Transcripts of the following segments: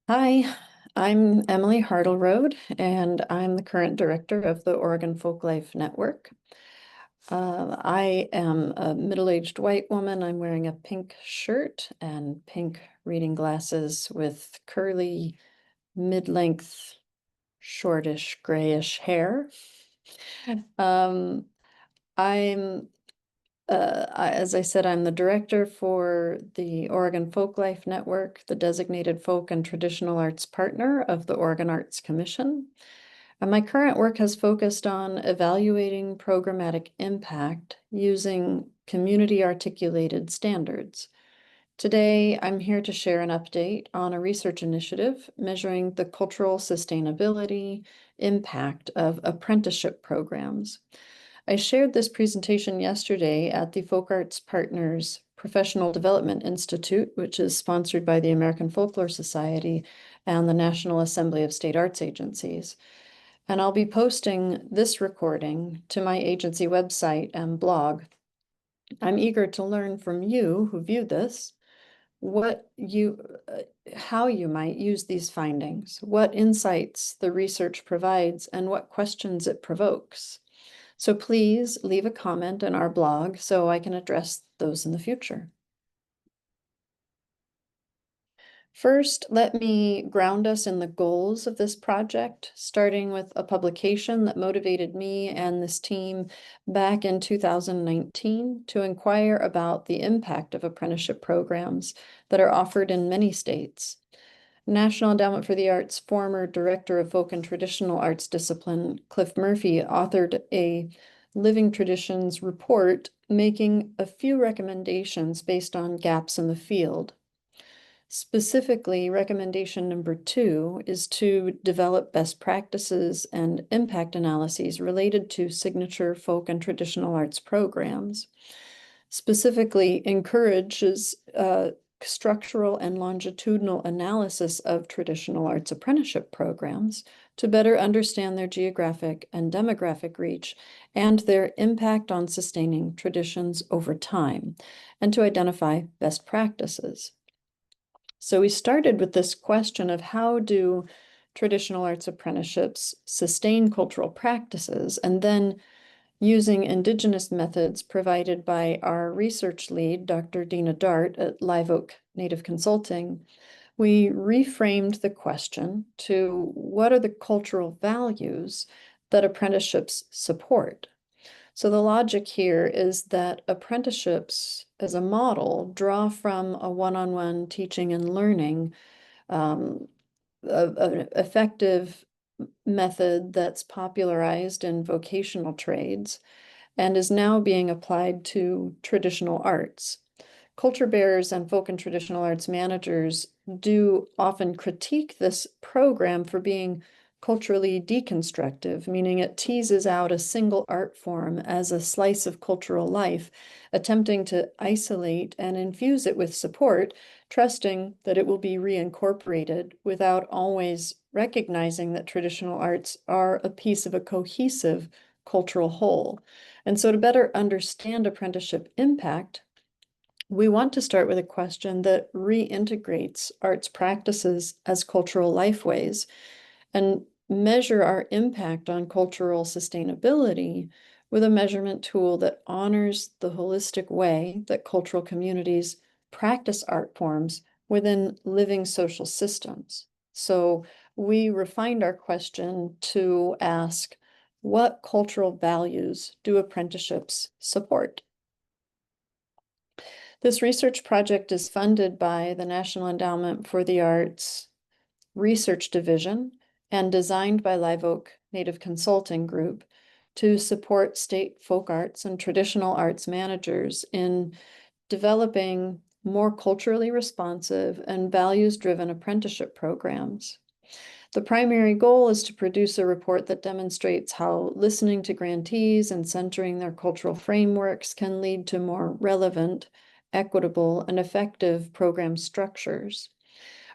Hi, I'm Emily Hartleroad, and I'm the current director of the Oregon Folklife Network. I am a middle-aged white woman. I'm wearing a pink shirt and pink reading glasses with curly, mid-length, shortish, grayish hair. Um, I'm as I said, I'm the director for the Oregon Folklife Network, the designated folk and traditional arts partner of the Oregon Arts Commission. And my current work has focused on evaluating programmatic impact using community articulated standards. Today, I'm here to share an update on a research initiative measuring the cultural sustainability impact of apprenticeship programs. I shared this presentation yesterday at the Folk Arts Partners Professional Development Institute, which is sponsored by the American Folklore Society and the National Assembly of State Arts Agencies. And I'll be posting this recording to my agency website and blog. I'm eager to learn from you who view this, how you might use these findings, what insights the research provides, and what questions it provokes. So please leave a comment in our blog so I can address those in the future. First, let me ground us in the goals of this project, starting with a publication that motivated me and this team back in 2019 to inquire about the impact of apprenticeship programs that are offered in many states. National Endowment for the Arts former Director of Folk and Traditional Arts Discipline, Cliff Murphy, authored a Living Traditions report making a few recommendations based on gaps in the field. Specifically, recommendation number 2 is to develop best practices and impact analyses related to signature folk and traditional arts programs. Specifically, encourages structural and longitudinal analysis of traditional arts apprenticeship programs to better understand their geographic and demographic reach and their impact on sustaining traditions over time, and to identify best practices. So we started with this question of how do traditional arts apprenticeships sustain cultural practices, and then using Indigenous methods provided by our research lead, Dr. Dina Dart at Live Oak Native Consulting, we reframed the question to what are the cultural values that apprenticeships support? So the logic here is that apprenticeships as a model draw from a one-on-one teaching and learning, an effective method that's popularized in vocational trades and is now being applied to traditional arts. Culture bearers and folk and traditional arts managers do often critique this program for being culturally deconstructive, meaning it teases out a single art form as a slice of cultural life, attempting to isolate and infuse it with support, trusting that it will be reincorporated without always recognizing that traditional arts are a piece of a cohesive cultural whole. And so to better understand apprenticeship impact, we want to start with a question that reintegrates arts practices as cultural lifeways and measure our impact on cultural sustainability with a measurement tool that honors the holistic way that cultural communities practice art forms within living social systems. So we refined our question to ask, what cultural values do apprenticeships support? This research project is funded by the National Endowment for the Arts Research Division and designed by Live Oak Native Consulting Group to support state folk arts and traditional arts managers in developing more culturally responsive and values-driven apprenticeship programs. The primary goal is to produce a report that demonstrates how listening to grantees and centering their cultural frameworks can lead to more relevant, equitable, and effective program structures.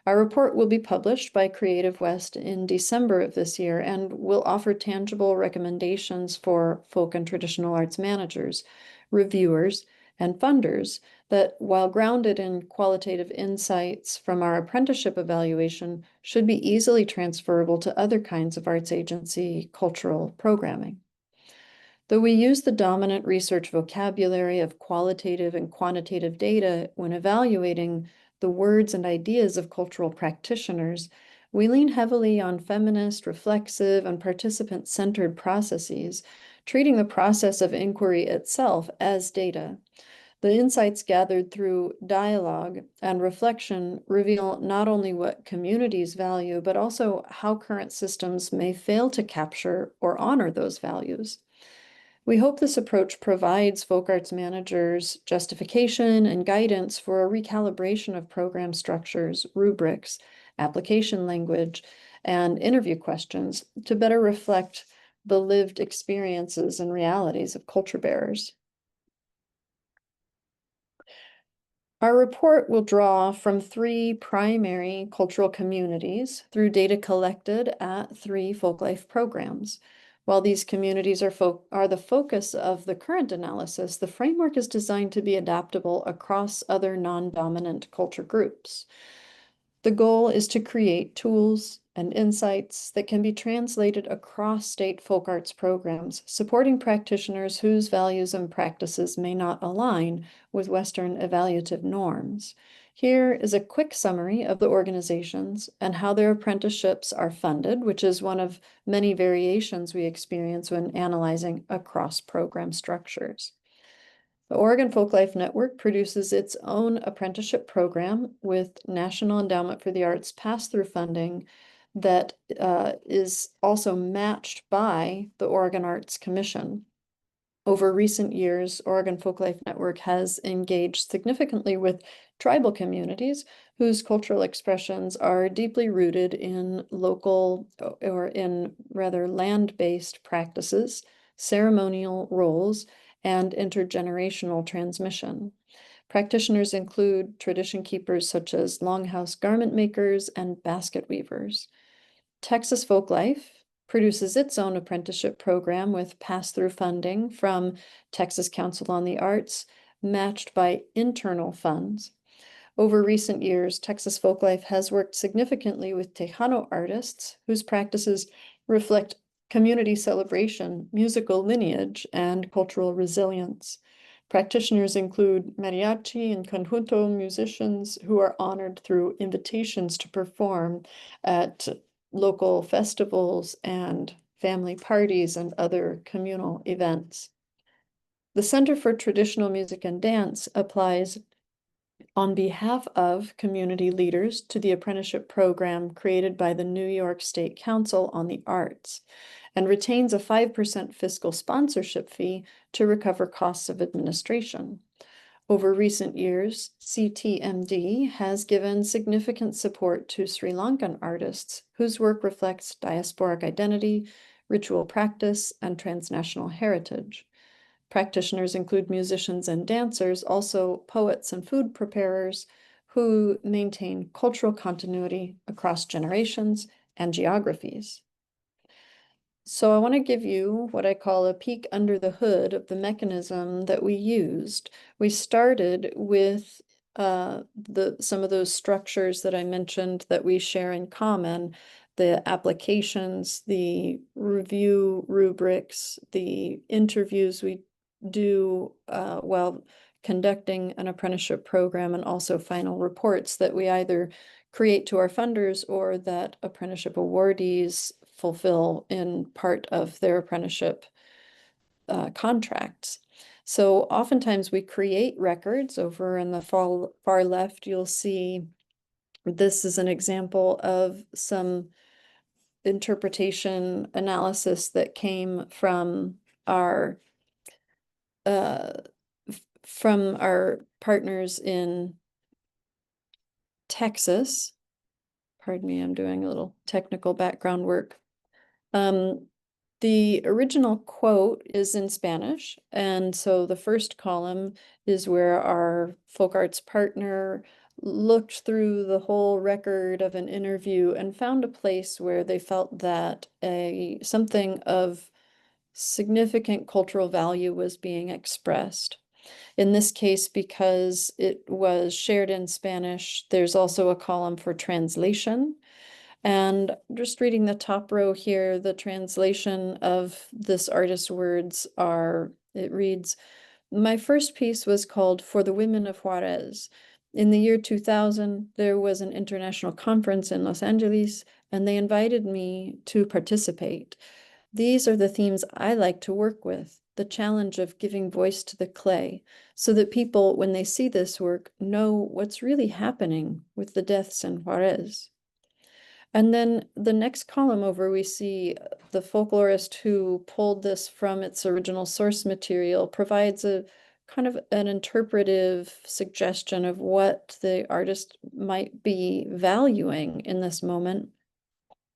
Our report will be published by Creative West in December of this year and will offer tangible recommendations for folk and traditional arts managers, reviewers, and funders that, while grounded in qualitative insights from our apprenticeship evaluation, should be easily transferable to other kinds of arts agency cultural programming. Though we use the dominant research vocabulary of qualitative and quantitative data when evaluating the words and ideas of cultural practitioners, we lean heavily on feminist, reflexive, and participant-centered processes, treating the process of inquiry itself as data. The insights gathered through dialogue and reflection reveal not only what communities value, but also how current systems may fail to capture or honor those values. We hope this approach provides folk arts managers justification and guidance for a recalibration of program structures, rubrics, application language, and interview questions to better reflect the lived experiences and realities of culture bearers. Our report will draw from 3 primary cultural communities through data collected at 3 Folklife programs. While these communities are the focus of the current analysis, the framework is designed to be adaptable across other non-dominant culture groups. The goal is to create tools and insights that can be translated across state folk arts programs, supporting practitioners whose values and practices may not align with Western evaluative norms. Here is a quick summary of the organizations and how their apprenticeships are funded, which is one of many variations we experience when analyzing across program structures. The Oregon Folklife Network produces its own apprenticeship program with National Endowment for the Arts pass-through funding that is also matched by the Oregon Arts Commission. Over recent years, Oregon Folklife Network has engaged significantly with tribal communities whose cultural expressions are deeply rooted in local or in rather land-based practices, ceremonial roles, and intergenerational transmission. Practitioners include tradition keepers such as longhouse garment makers and basket weavers. Texas Folklife produces its own apprenticeship program with pass-through funding from Texas Council on the Arts, matched by internal funds. Over recent years, Texas Folklife has worked significantly with Tejano artists whose practices reflect community celebration, musical lineage, and cultural resilience. Practitioners include mariachi and conjunto musicians who are honored through invitations to perform at local festivals and family parties and other communal events. The Center for Traditional Music and Dance applies on behalf of community leaders to the apprenticeship program created by the New York State Council on the Arts and retains a 5% fiscal sponsorship fee to recover costs of administration. Over recent years, CTMD has given significant support to Sri Lankan artists whose work reflects diasporic identity, ritual practice, and transnational heritage. Practitioners include musicians and dancers, also poets and food preparers who maintain cultural continuity across generations and geographies. So I want to give you what I call a peek under the hood of the mechanism that we used. We started with some of those structures that I mentioned that we share in common, the applications, the review rubrics, the interviews we do while conducting an apprenticeship program, and also final reports that we either create to our funders or that apprenticeship awardees fulfill in part of their apprenticeship contracts. So oftentimes we create records. Over in the far left, you'll see this is an example of some interpretation analysis that came from our partners in Texas. Pardon me, I'm doing a little technical background work. The original quote is in Spanish, and so the first column is where our folk arts partner looked through the whole record of an interview and found a place where they felt that something of significant cultural value was being expressed. In this case, because it was shared in Spanish, there's also a column for translation. And just reading the top row here, the translation of this artist's words it reads, "My first piece was called For the Women of Juarez. In the year 2000, there was an international conference in Los Angeles, and they invited me to participate. These are the themes I like to work with, the challenge of giving voice to the clay, so that people, when they see this work, know what's really happening with the deaths in Juarez." And then the next column over, we see the folklorist who pulled this from its original source material provides a kind of an interpretive suggestion of what the artist might be valuing in this moment.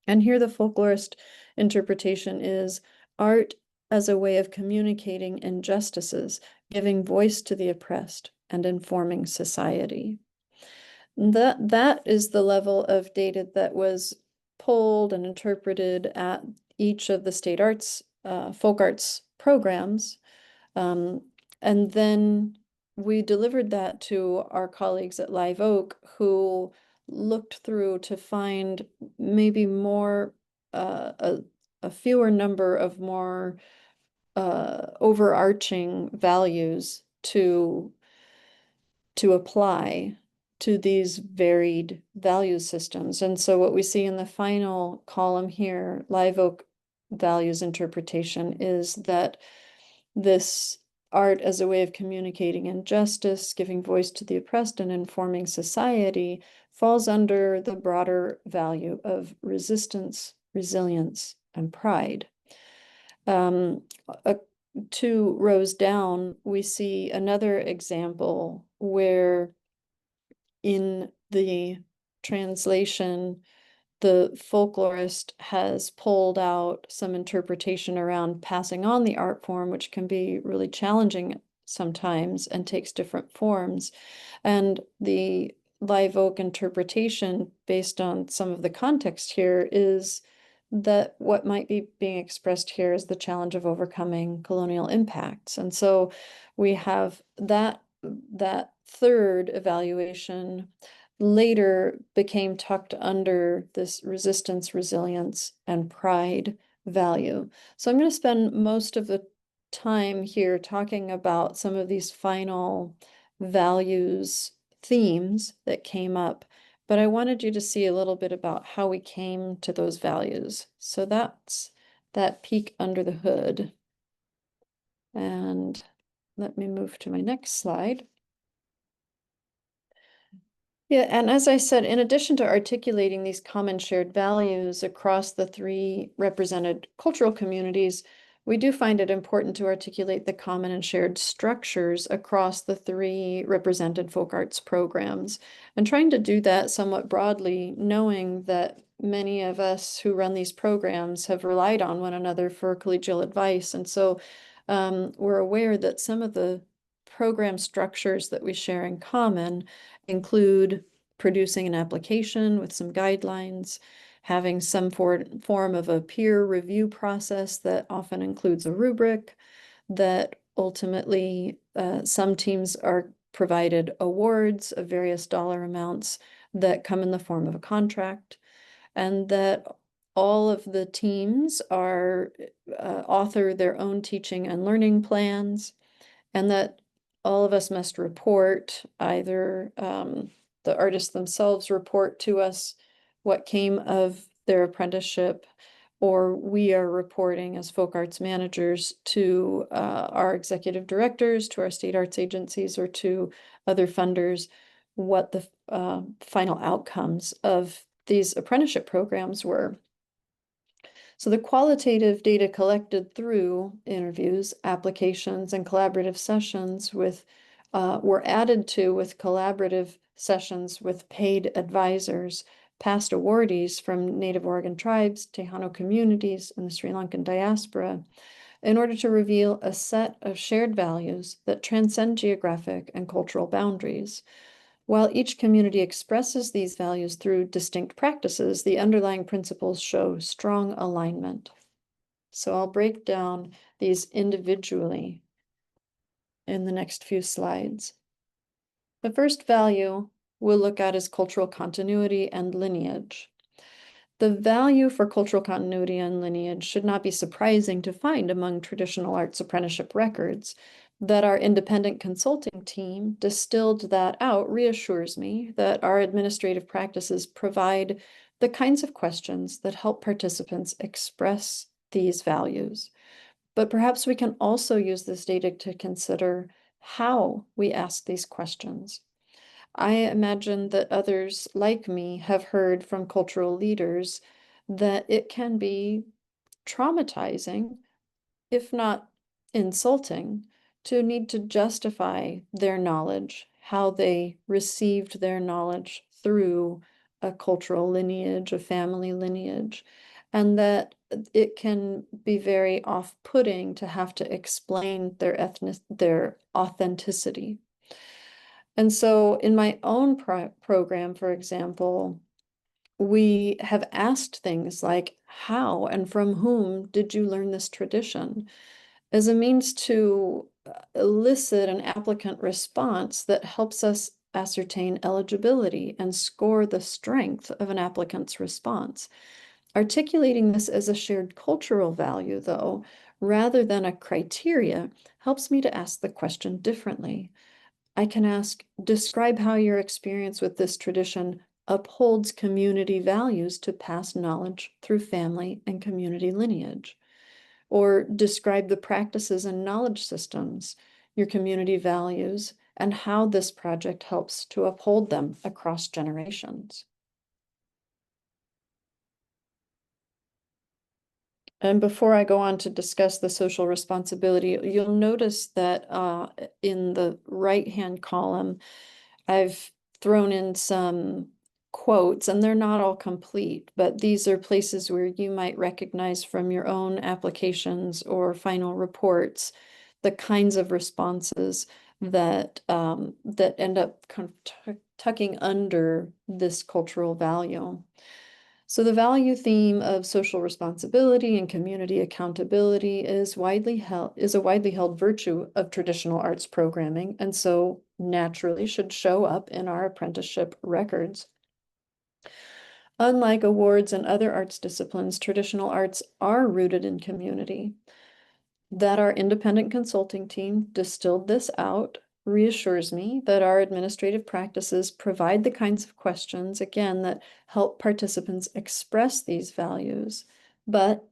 And here the folklorist interpretation is art as a way of communicating injustices, giving voice to the oppressed, and informing society. That is the level of data that was pulled and interpreted at each of the state arts, folk arts programs. And then we delivered that to our colleagues at Live Oak, who looked through to find maybe more, a fewer number of more overarching values to apply to these varied value systems. And so what we see in the final column here, Live Oak values interpretation, is that this art as a way of communicating injustice, giving voice to the oppressed, and informing society falls under the broader value of resistance, resilience, and pride. A 2 rows down, we see another example where in the translation, the folklorist has pulled out some interpretation around passing on the art form, which can be really challenging sometimes and takes different forms. And the Live Oak interpretation, based on some of the context here, is that what might be being expressed here is the challenge of overcoming colonial impacts. And so we have that third evaluation later became tucked under this resistance, resilience, and pride value. So I'm going to spend most of the time here talking about some of these final values themes that came up, but I wanted you to see a little bit about how we came to those values. So that's that peek under the hood. And let me move to my next slide. Yeah, and as I said, in addition to articulating these common shared values across the 3 represented cultural communities, we do find it important to articulate the common and shared structures across the 3 represented folk arts programs, and trying to do that somewhat broadly, knowing that many of us who run these programs have relied on one another for collegial advice. And so we're aware that some of the program structures that we share in common include producing an application with some guidelines, having some form of a peer review process that often includes a rubric, that ultimately some teams are provided awards of various dollar amounts that come in the form of a contract, and that all of the teams are author their own teaching and learning plans, and that all of us must report, either the artists themselves report to us what came of their apprenticeship, or we are reporting as folk arts managers to our executive directors, to our state arts agencies, or to other funders what the final outcomes of these apprenticeship programs were. So the qualitative data collected through interviews, applications, and collaborative sessions were added to with collaborative sessions with paid advisors, past awardees from Native Oregon tribes, Tejano communities, and the Sri Lankan diaspora, in order to reveal a set of shared values that transcend geographic and cultural boundaries. While each community expresses these values through distinct practices, the underlying principles show strong alignment. So I'll break down these individually. in the next few slides. The first value we'll look at is cultural continuity and lineage. The value for cultural continuity and lineage should not be surprising to find among traditional arts apprenticeship records. That our independent consulting team distilled that out reassures me that our administrative practices provide the kinds of questions that help participants express these values. But perhaps we can also use this data to consider how we ask these questions. I imagine that others like me have heard from cultural leaders that it can be traumatizing, if not insulting, to need to justify their knowledge, how they received their knowledge through a cultural lineage, a family lineage, and that it can be very off-putting to have to explain their authenticity. And so in my own program, for example, we have asked things like, how and from whom did you learn this tradition? As a means to elicit an applicant response that helps us ascertain eligibility and score the strength of an applicant's response. Articulating this as a shared cultural value, though, rather than a criteria, helps me to ask the question differently. I can ask, describe how your experience with this tradition upholds community values to pass knowledge through family and community lineage. Or describe the practices and knowledge systems, your community values, and how this project helps to uphold them across generations. And before I go on to discuss the social responsibility, you'll notice that in the right-hand column, I've thrown in some quotes, and they're not all complete, but these are places where you might recognize from your own applications or final reports the kinds of responses that that end up kind of tucking under this cultural value. So the value theme of social responsibility and community accountability is a widely held virtue of traditional arts programming, and so naturally should show up in our apprenticeship records. Unlike awards and other arts disciplines, traditional arts are rooted in community. That our independent consulting team distilled this out reassures me that our administrative practices provide the kinds of questions, again, that help participants express these values. But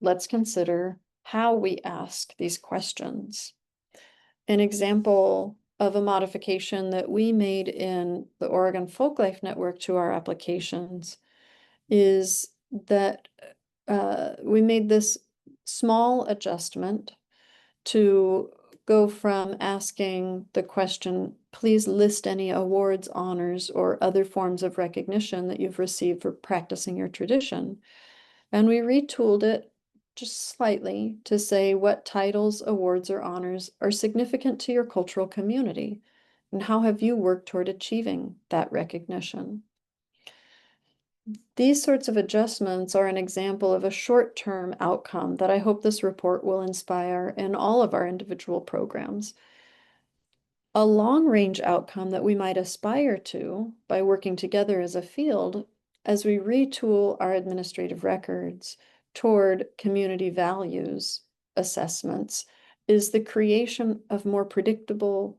let's consider how we ask these questions. An example of a modification that we made in the Oregon Folklife Network to our applications is that we made this small adjustment to go from asking the question, please list any awards, honors, or other forms of recognition that you've received for practicing your tradition. And we retooled it just slightly to say what titles, awards, or honors are significant to your cultural community, and how have you worked toward achieving that recognition. These sorts of adjustments are an example of a short-term outcome that I hope this report will inspire in all of our individual programs. A long-range outcome that we might aspire to by working together as a field as we retool our administrative records toward community values assessments is the creation of more predictable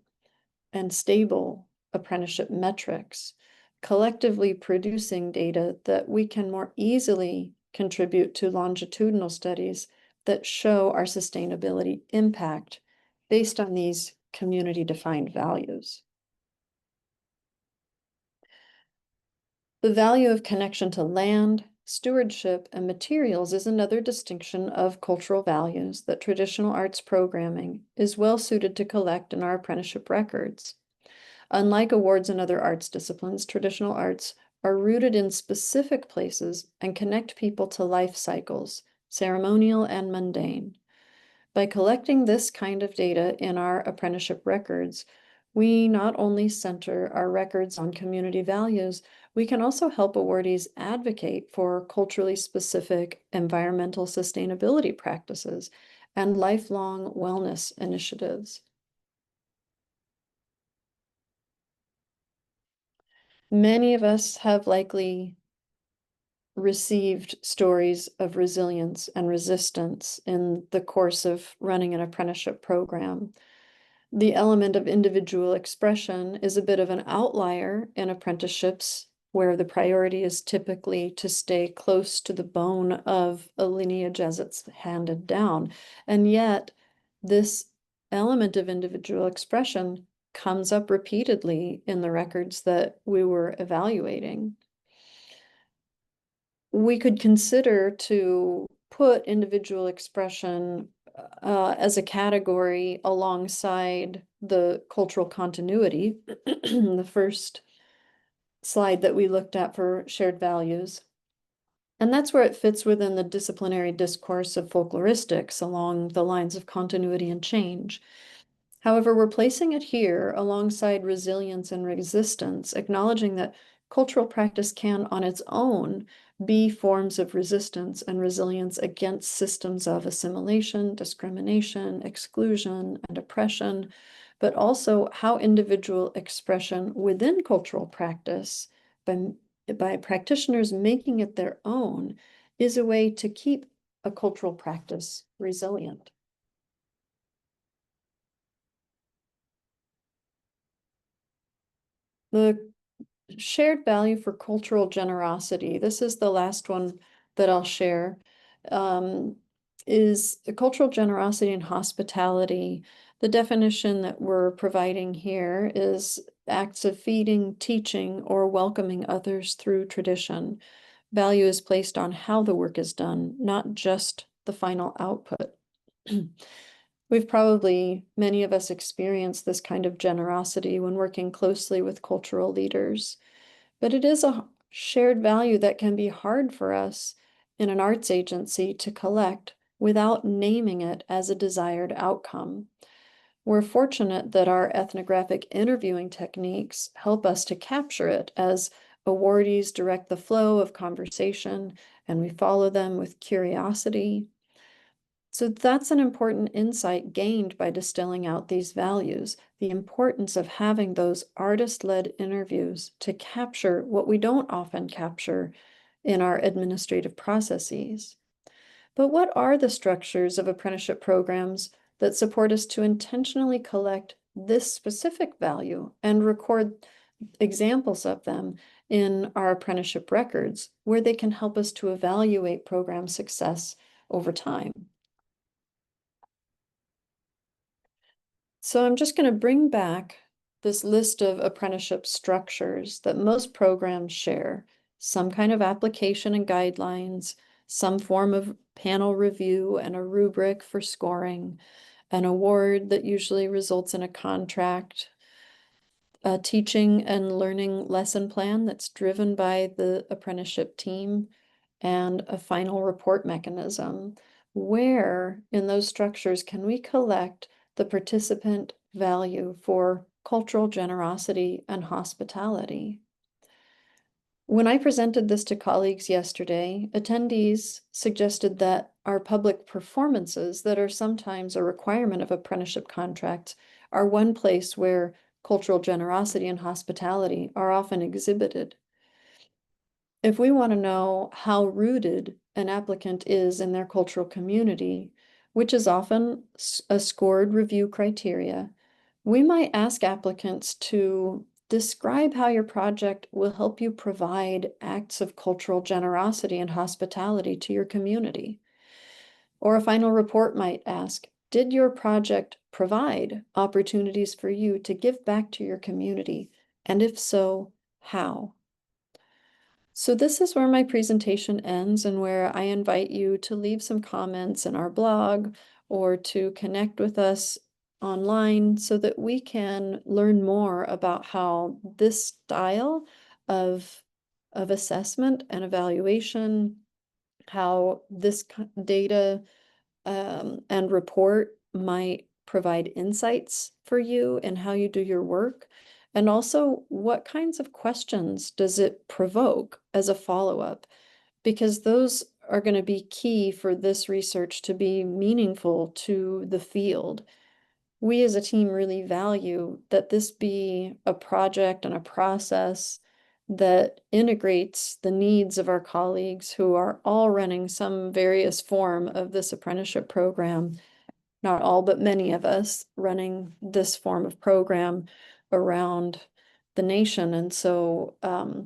and stable apprenticeship metrics, collectively producing data that we can more easily contribute to longitudinal studies that show our sustainability impact based on these community-defined values. The value of connection to land, stewardship, and materials is another distinction of cultural values that traditional arts programming is well suited to collect in our apprenticeship records. Unlike awards and other arts disciplines, traditional arts are rooted in specific places and connect people to life cycles, ceremonial and mundane. By collecting this kind of data in our apprenticeship records, we not only center our records on community values, we can also help awardees advocate for culturally specific environmental sustainability practices and lifelong wellness initiatives. Many of us have likely received stories of resilience and resistance in the course of running an apprenticeship program. The element of individual expression is a bit of an outlier in apprenticeships, where the priority is typically to stay close to the bone of a lineage as it's handed down. And yet, this element of individual expression comes up repeatedly in the records that we were evaluating. We could consider to put individual expression as a category alongside the cultural continuity, the first slide that we looked at for shared values. And that's where it fits within the disciplinary discourse of folkloristics along the lines of continuity and change. However, we're placing it here alongside resilience and resistance, acknowledging that cultural practice can, on its own, be forms of resistance and resilience against systems of assimilation, discrimination, exclusion, and oppression, but also how individual expression within cultural practice, by practitioners making it their own, is a way to keep a cultural practice resilient. The shared value for cultural generosity, this is the last one that I'll share, is the cultural generosity and hospitality. The definition that we're providing here is acts of feeding, teaching, or welcoming others through tradition. Value is placed on how the work is done, not just the final output. We've probably, many of us, experienced this kind of generosity when working closely with cultural leaders, but it is a shared value that can be hard for us in an arts agency to collect without naming it as a desired outcome. We're fortunate that our ethnographic interviewing techniques help us to capture it as awardees direct the flow of conversation, and we follow them with curiosity. So that's an important insight gained by distilling out these values, the importance of having those artist-led interviews to capture what we don't often capture in our administrative processes. But what are the structures of apprenticeship programs that support us to intentionally collect this specific value and record examples of them in our apprenticeship records, where they can help us to evaluate program success over time? So I'm just going to bring back this list of apprenticeship structures that most programs share: some kind of application and guidelines, some form of panel review and a rubric for scoring, an award that usually results in a contract, a teaching and learning lesson plan that's driven by the apprenticeship team, and a final report mechanism. Where in those structures can we collect the participant value for cultural generosity and hospitality? When I presented this to colleagues yesterday, attendees suggested that our public performances, that are sometimes a requirement of apprenticeship contracts, are one place where cultural generosity and hospitality are often exhibited. If we want to know how rooted an applicant is in their cultural community, which is often a scored review criteria, we might ask applicants to describe how your project will help you provide acts of cultural generosity and hospitality to your community. Or a final report might ask, did your project provide opportunities for you to give back to your community? And if so, how? So this is where my presentation ends, and where I invite you to leave some comments in our blog or to connect with us online so that we can learn more about how this style of, assessment and evaluation, how this data and report might provide insights for you and how you do your work. And also, what kinds of questions does it provoke as a follow-up? Because those are going to be key for this research to be meaningful to the field. We as a team really value that this be a project and a process that integrates the needs of our colleagues who are all running some various form of this apprenticeship program. Not all, but many of us running this form of program around the nation. And so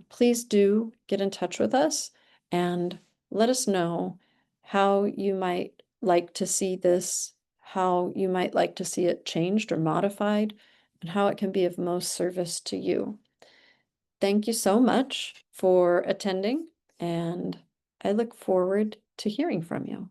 please do get in touch with us and let us know how you might like to see this, how you might like to see it changed or modified, and how it can be of most service to you. Thank you so much for attending, and I look forward to hearing from you.